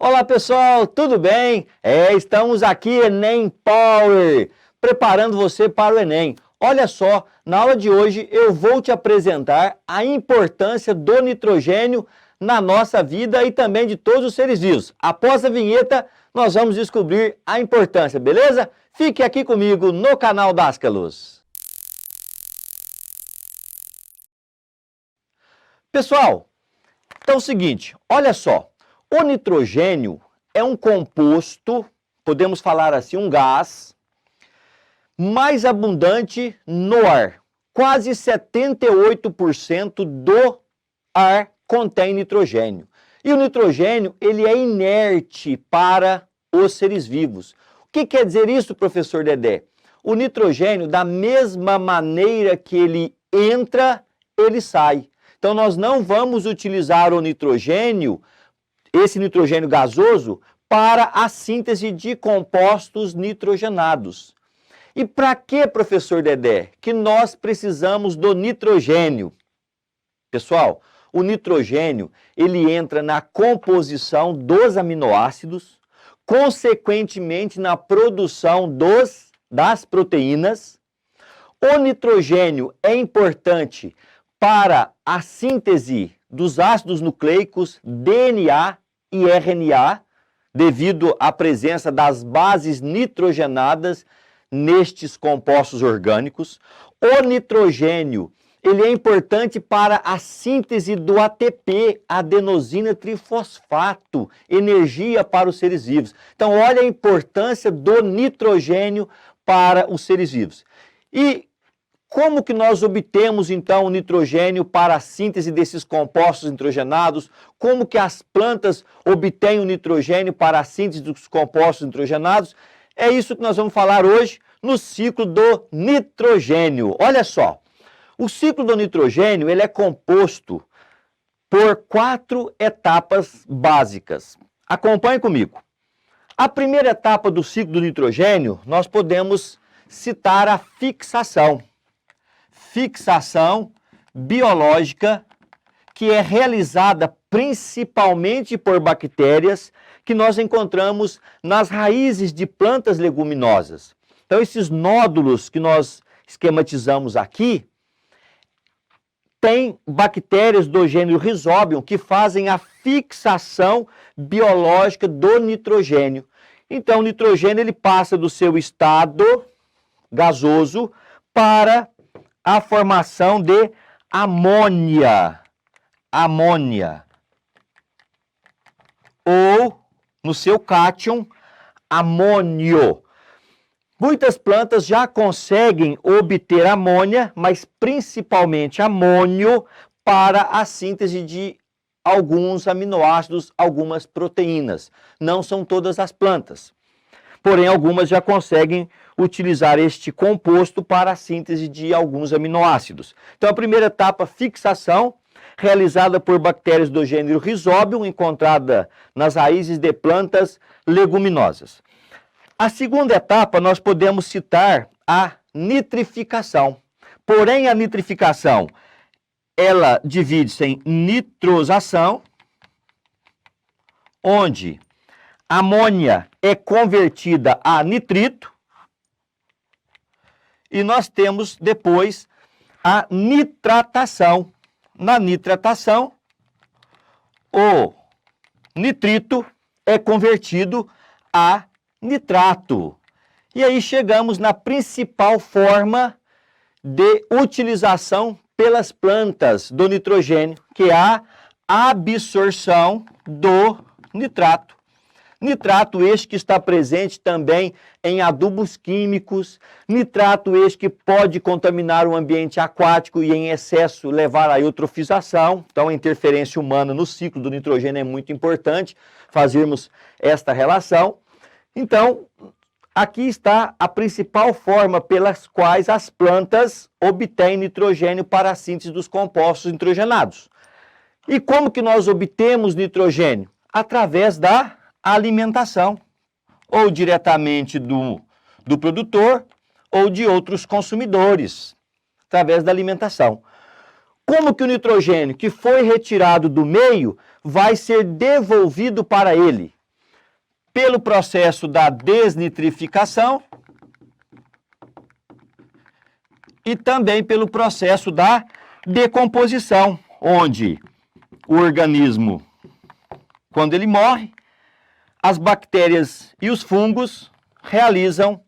Olá pessoal, tudo bem? Estamos aqui Enem Power, preparando você para o Enem. Olha só, na aula de hoje eu vou te apresentar a importância do nitrogênio na nossa vida e também de todos os seres vivos. Após a vinheta, nós vamos descobrir a importância, beleza? Fique aqui comigo no canal Dascalos. Pessoal, então é o seguinte, olha só. O nitrogênio é um composto, podemos falar assim, um gás, mais abundante no ar. Quase 78% do ar contém nitrogênio. E o nitrogênio, ele é inerte para os seres vivos. O que quer dizer isso, professor Dedé? O nitrogênio, da mesma maneira que ele entra, ele sai. Então, nós não vamos utilizar o nitrogênio, esse nitrogênio gasoso, para a síntese de compostos nitrogenados. E para que, professor Dedé, que nós precisamos do nitrogênio? Pessoal, o nitrogênio, ele entra na composição dos aminoácidos, consequentemente na produção das proteínas. O nitrogênio é importante para a síntese dos ácidos nucleicos DNA e RNA, devido à presença das bases nitrogenadas nestes compostos orgânicos. O nitrogênio, ele é importante para a síntese do ATP, adenosina trifosfato, energia para os seres vivos. Então, olha a importância do nitrogênio para os seres vivos. E como que nós obtemos, então, o nitrogênio para a síntese desses compostos nitrogenados? Como que as plantas obtêm o nitrogênio para a síntese dos compostos nitrogenados? É isso que nós vamos falar hoje no ciclo do nitrogênio. Olha só, o ciclo do nitrogênio, ele é composto por 4 etapas básicas. Acompanhe comigo. A primeira etapa do ciclo do nitrogênio, nós podemos citar a fixação. Fixação biológica, que é realizada principalmente por bactérias que nós encontramos nas raízes de plantas leguminosas. Então, esses nódulos que nós esquematizamos aqui, tem bactérias do gênero Rhizobium que fazem a fixação biológica do nitrogênio. Então, o nitrogênio ele passa do seu estado gasoso para a formação de amônia. Amônia. Ou, no seu cátion, amônio. Muitas plantas já conseguem obter amônia, mas principalmente amônio, para a síntese de alguns aminoácidos, algumas proteínas. Não são todas as plantas. Porém, algumas já conseguem utilizar este composto para a síntese de alguns aminoácidos. Então, a primeira etapa, fixação, realizada por bactérias do gênero Rhizobium, encontrada nas raízes de plantas leguminosas. A segunda etapa, nós podemos citar a nitrificação. Porém, a nitrificação, ela divide-se em nitrosação, onde a amônia é convertida a nitrito, e nós temos depois a nitratação. Na nitratação, o nitrito é convertido a nitrato. E aí chegamos na principal forma de utilização pelas plantas do nitrogênio, que é a absorção do nitrato. Nitrato este que está presente também em adubos químicos, nitrato este que pode contaminar o ambiente aquático e em excesso levar à eutrofização. Então a interferência humana no ciclo do nitrogênio é muito importante fazermos esta relação. Então, aqui está a principal forma pelas quais as plantas obtêm nitrogênio para a síntese dos compostos nitrogenados. E como que nós obtemos nitrogênio? Através da alimentação, ou diretamente do produtor, ou de outros consumidores, através da alimentação. Como que o nitrogênio que foi retirado do meio vai ser devolvido para ele? pelo processo da desnitrificação e também pelo processo da decomposição, onde o organismo, quando ele morre, as bactérias e os fungos realizam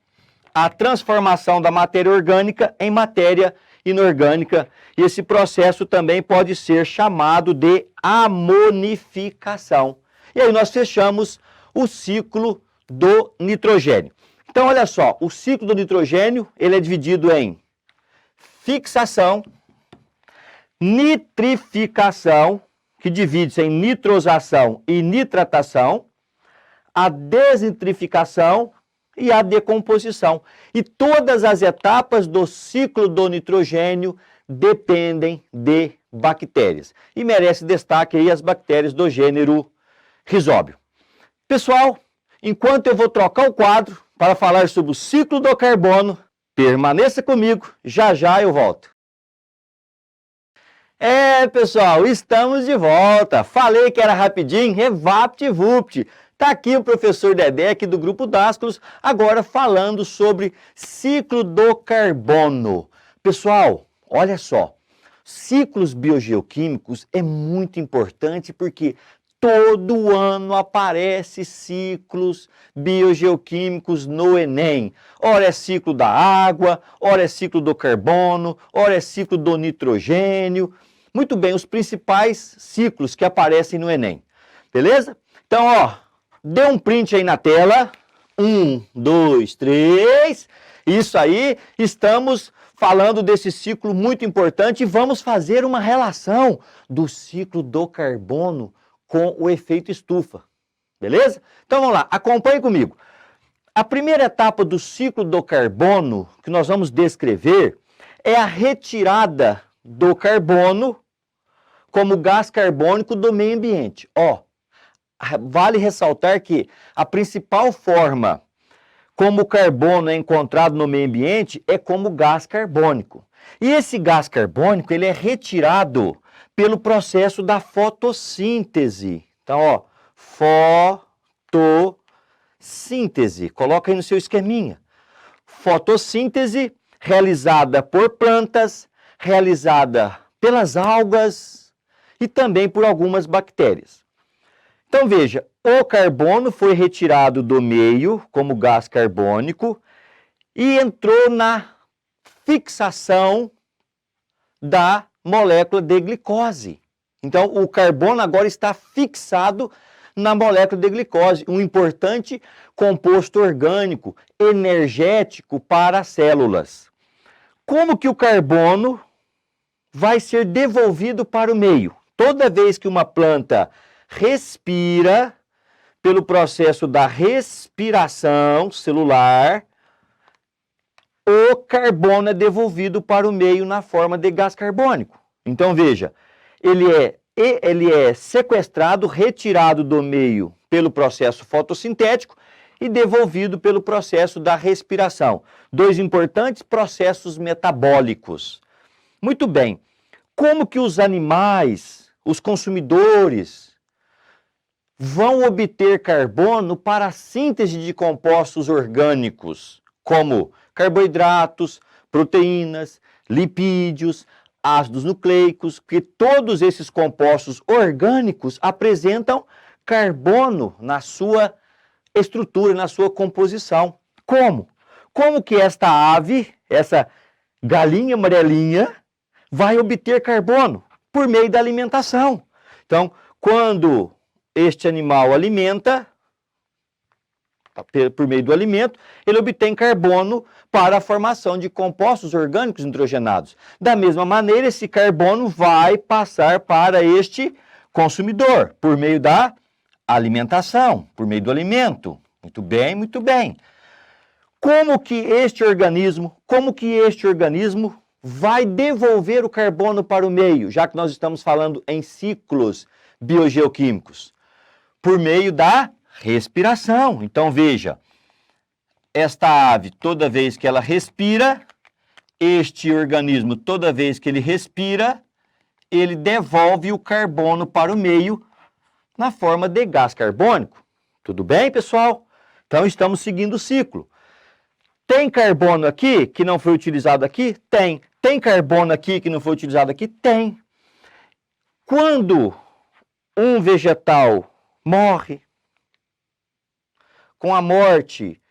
a transformação da matéria orgânica em matéria inorgânica. E esse processo também pode ser chamado de amonificação. E aí nós fechamos o ciclo do nitrogênio. Então, olha só, o ciclo do nitrogênio, ele é dividido em fixação, nitrificação, que divide-se em nitrosação e nitratação, a desnitrificação e a decomposição. E todas as etapas do ciclo do nitrogênio dependem de bactérias. E merece destaque aí as bactérias do gênero Rhizóbio. Pessoal, enquanto eu vou trocar o quadro para falar sobre o ciclo do carbono, permaneça comigo, já já eu volto. Pessoal, estamos de volta. Falei que era rapidinho, revapt-vupt. Tá aqui o professor Dedé, aqui do Grupo Dasclos, agora falando sobre ciclo do carbono. Pessoal, olha só, ciclos biogeoquímicos é muito importante porque todo ano aparece ciclos biogeoquímicos no Enem. Ora é ciclo da água, ora é ciclo do carbono, ora é ciclo do nitrogênio. Muito bem, os principais ciclos que aparecem no Enem. Beleza? Então, ó, dê um print aí na tela. 1, 2, 3. Isso aí, estamos falando desse ciclo muito importante e vamos fazer uma relação do ciclo do carbono com o efeito estufa. Beleza? Então vamos lá, acompanhe comigo. A primeira etapa do ciclo do carbono que nós vamos descrever é a retirada do carbono como gás carbônico do meio ambiente. Ó, vale ressaltar que a principal forma como o carbono é encontrado no meio ambiente é como gás carbônico. E esse gás carbônico, ele é retirado pelo processo da fotossíntese. Então, ó, fotossíntese. Coloca aí no seu esqueminha. Fotossíntese realizada por plantas, realizada pelas algas e também por algumas bactérias. Então, veja, o carbono foi retirado do meio como gás carbônico e entrou na fixação da molécula de glicose. Então, o carbono agora está fixado na molécula de glicose, um importante composto orgânico energético para as células. Como que o carbono vai ser devolvido para o meio? Toda vez que uma planta respira, pelo processo da respiração celular, o carbono é devolvido para o meio na forma de gás carbônico. Então, veja, ele é sequestrado, retirado do meio pelo processo fotossintético e devolvido pelo processo da respiração. Dois importantes processos metabólicos. Muito bem, como que os animais, os consumidores, vão obter carbono para a síntese de compostos orgânicos, como carboidratos, proteínas, lipídios, ácidos nucleicos, que todos esses compostos orgânicos apresentam carbono na sua estrutura, na sua composição. Como? Como que esta ave, essa galinha amarelinha, vai obter carbono? Por meio da alimentação. Então, quando este animal alimenta, por meio do alimento, ele obtém carbono para a formação de compostos orgânicos nitrogenados. Da mesma maneira, esse carbono vai passar para este consumidor, por meio da alimentação, por meio do alimento. Muito bem, muito bem. Como que este organismo vai devolver o carbono para o meio, já que nós estamos falando em ciclos biogeoquímicos? Por meio da respiração. Então, veja, esta ave, toda vez que ela respira, este organismo, toda vez que ele respira, ele devolve o carbono para o meio na forma de gás carbônico. Tudo bem, pessoal? Então, estamos seguindo o ciclo. Tem carbono aqui que não foi utilizado aqui? Tem. Tem carbono aqui que não foi utilizado aqui? Tem. Quando um vegetal morre, com a morte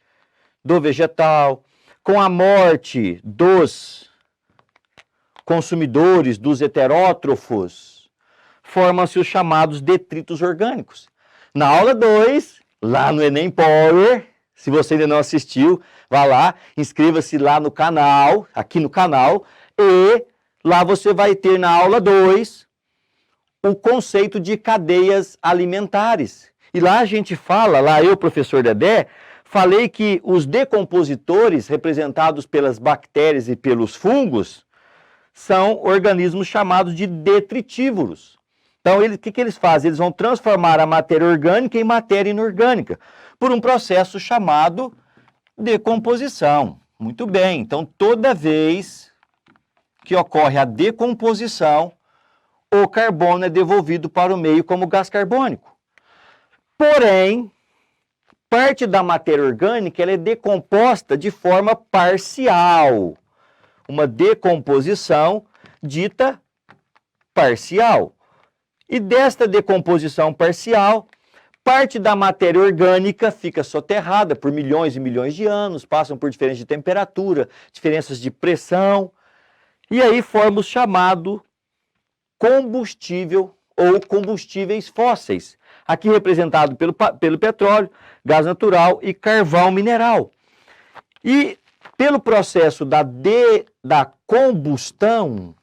do vegetal, com a morte dos consumidores, dos heterótrofos, formam-se os chamados detritos orgânicos. Na aula 2, lá no Enem Power, se você ainda não assistiu, vá lá, inscreva-se lá no canal, aqui no canal, e lá você vai ter na aula 2 o conceito de cadeias alimentares. E lá a gente fala, lá eu, professor Dedé, falei que os decompositores, representados pelas bactérias e pelos fungos, são organismos chamados de detritívoros. Então, o que eles fazem? Eles vão transformar a matéria orgânica em matéria inorgânica, por um processo chamado decomposição. Muito bem, então toda vez que ocorre a decomposição, o carbono é devolvido para o meio como gás carbônico. Porém, parte da matéria orgânica ela é decomposta de forma parcial. Uma decomposição dita parcial. E desta decomposição parcial, parte da matéria orgânica fica soterrada por milhões e milhões de anos, passam por diferenças de temperatura, diferenças de pressão, e aí forma o chamado combustível ou combustíveis fósseis, aqui representado pelo petróleo, gás natural e carvão mineral. E pelo processo da combustão,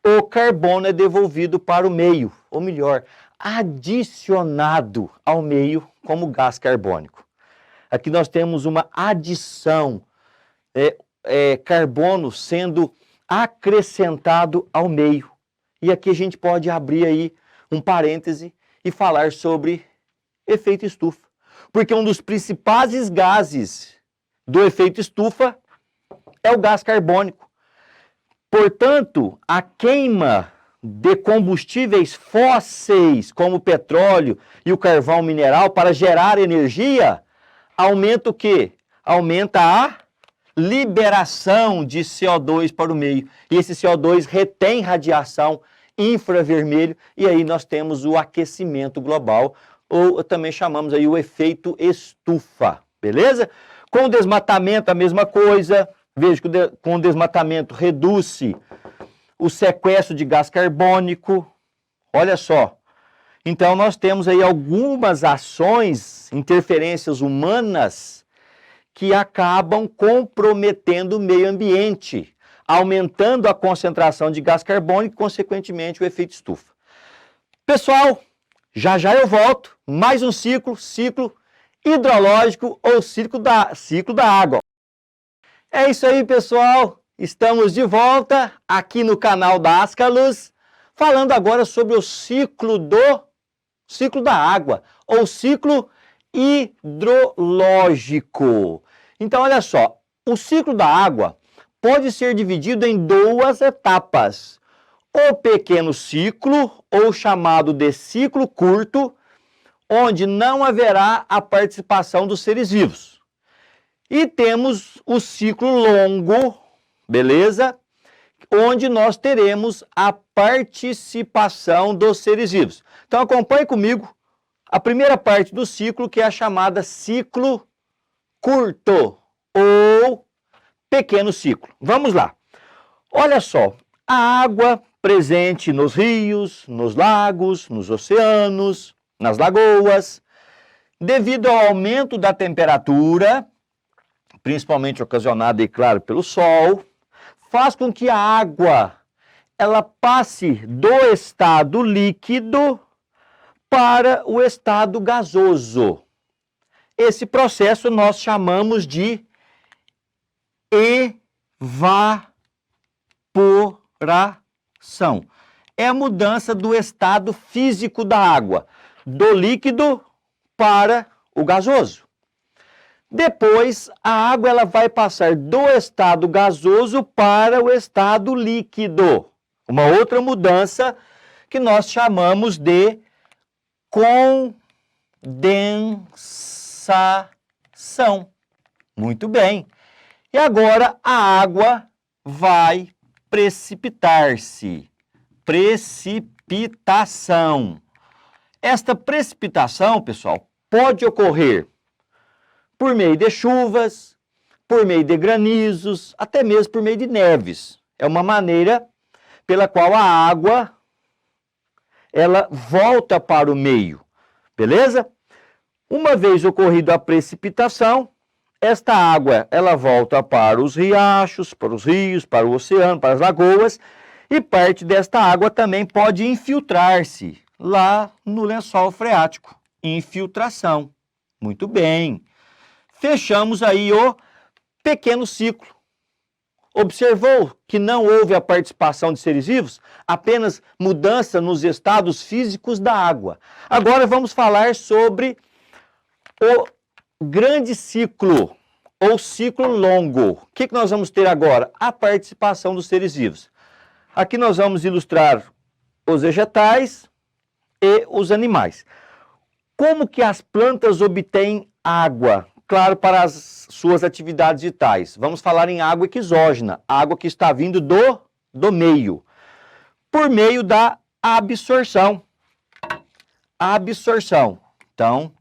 o carbono é devolvido para o meio, ou melhor, adicionado ao meio como gás carbônico. Aqui nós temos uma adição, carbono sendo acrescentado ao meio. E aqui a gente pode abrir aí um parêntese e falar sobre efeito estufa. Porque um dos principais gases do efeito estufa é o gás carbônico. Portanto, a queima de combustíveis fósseis, como o petróleo e o carvão mineral, para gerar energia, aumenta o quê? Aumenta a liberação de CO2 para o meio. E esse CO2 retém radiação infravermelho, e aí nós temos o aquecimento global, ou também chamamos aí o efeito estufa, beleza? Com o desmatamento, a mesma coisa. Veja que com o desmatamento reduz-se o sequestro de gás carbônico. Olha só. Então, nós temos aí algumas ações, interferências humanas, que acabam comprometendo o meio ambiente, aumentando a concentração de gás carbônico e, consequentemente, o efeito estufa. Pessoal, já eu volto. Mais um ciclo hidrológico ou ciclo da água. É isso aí, pessoal. Estamos de volta aqui no canal da Ascalus, falando agora sobre o ciclo da água, ou ciclo hidrológico. Então, olha só, o ciclo da água pode ser dividido em duas etapas. O pequeno ciclo, ou chamado de ciclo curto, onde não haverá a participação dos seres vivos. E temos o ciclo longo, beleza? Onde nós teremos a participação dos seres vivos. Então acompanhe comigo a primeira parte do ciclo, que é a chamada ciclo curto ou pequeno ciclo. Vamos lá. Olha só, a água presente nos rios, nos lagos, nos oceanos, nas lagoas, devido ao aumento da temperatura, principalmente ocasionada, e claro, pelo sol, faz com que a água ela passe do estado líquido para o estado gasoso. Esse processo nós chamamos de evaporação. É a mudança do estado físico da água, do líquido para o gasoso. Depois, a água ela vai passar do estado gasoso para o estado líquido. Uma outra mudança que nós chamamos de condensação. Muito bem. E agora a água vai precipitar-se. Precipitação. Esta precipitação, pessoal, pode ocorrer por meio de chuvas, por meio de granizos, até mesmo por meio de neves. É uma maneira pela qual a água ela volta para o meio, beleza? Uma vez ocorrida a precipitação, esta água ela volta para os riachos, para os rios, para o oceano, para as lagoas, e parte desta água também pode infiltrar-se lá no lençol freático. Infiltração. Muito bem. Fechamos aí o pequeno ciclo. Observou que não houve a participação de seres vivos? Apenas mudança nos estados físicos da água. Agora vamos falar sobre o grande ciclo, ou ciclo longo. O que nós vamos ter agora? A participação dos seres vivos. Aqui nós vamos ilustrar os vegetais e os animais. Como que as plantas obtêm água? Claro, para as suas atividades vitais. Vamos falar em água exógena, água que está vindo do meio, por meio da absorção. Absorção. Então,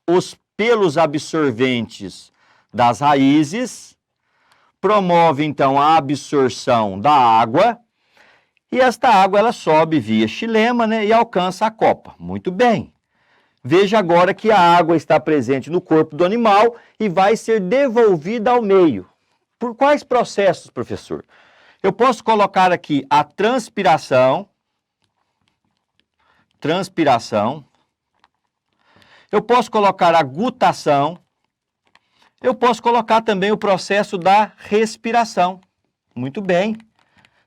os pelos absorventes das raízes promovem, então, a absorção da água, e esta água ela sobe via xilema, né, e alcança a copa. Muito bem. Veja agora que a água está presente no corpo do animal e vai ser devolvida ao meio. Por quais processos, professor? Eu posso colocar aqui a transpiração. Eu posso colocar a gutação. Eu posso colocar também o processo da respiração. Muito bem.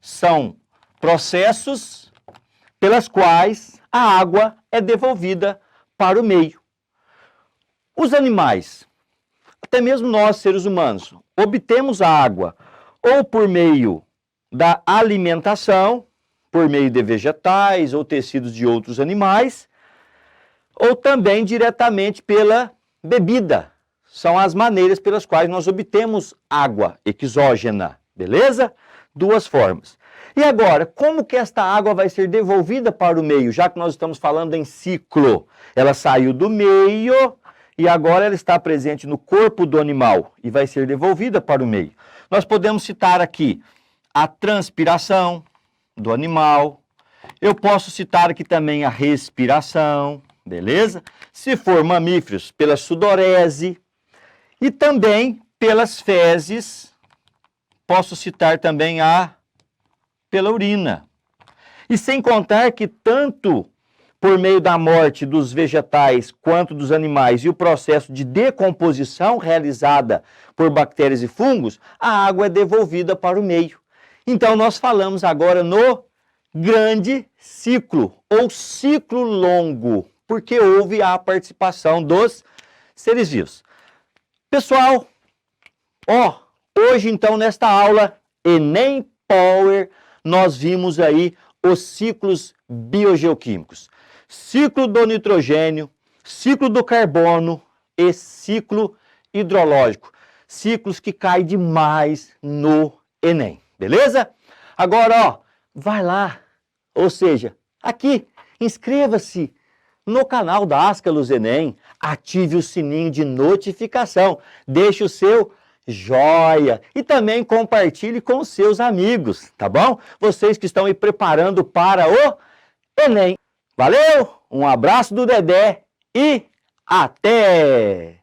São processos pelas quais a água é devolvida para o meio. Os animais, até mesmo nós, seres humanos, obtemos a água ou por meio da alimentação, por meio de vegetais ou tecidos de outros animais, ou também diretamente pela bebida. São as maneiras pelas quais nós obtemos água exógena, beleza? Duas formas. E agora, como que esta água vai ser devolvida para o meio, já que nós estamos falando em ciclo? Ela saiu do meio e agora ela está presente no corpo do animal e vai ser devolvida para o meio. Nós podemos citar aqui a transpiração do animal. Eu posso citar aqui também a respiração, beleza? Se for mamíferos, pela sudorese e também pelas fezes. Posso citar também pela urina. E sem contar que tanto por meio da morte dos vegetais quanto dos animais e o processo de decomposição realizada por bactérias e fungos, a água é devolvida para o meio. Então nós falamos agora no grande ciclo ou ciclo longo, porque houve a participação dos seres vivos. Pessoal, hoje então nesta aula Enem Power nós vimos aí os ciclos biogeoquímicos. Ciclo do nitrogênio, ciclo do carbono e ciclo hidrológico. Ciclos que caem demais no Enem, beleza? Agora, vai lá, ou seja, aqui, inscreva-se no canal da Ascalos Enem, ative o sininho de notificação, deixe o seu joia e também compartilhe com os seus amigos, tá bom? Vocês que estão aí preparando para o Enem. Valeu, um abraço do Dedé e até!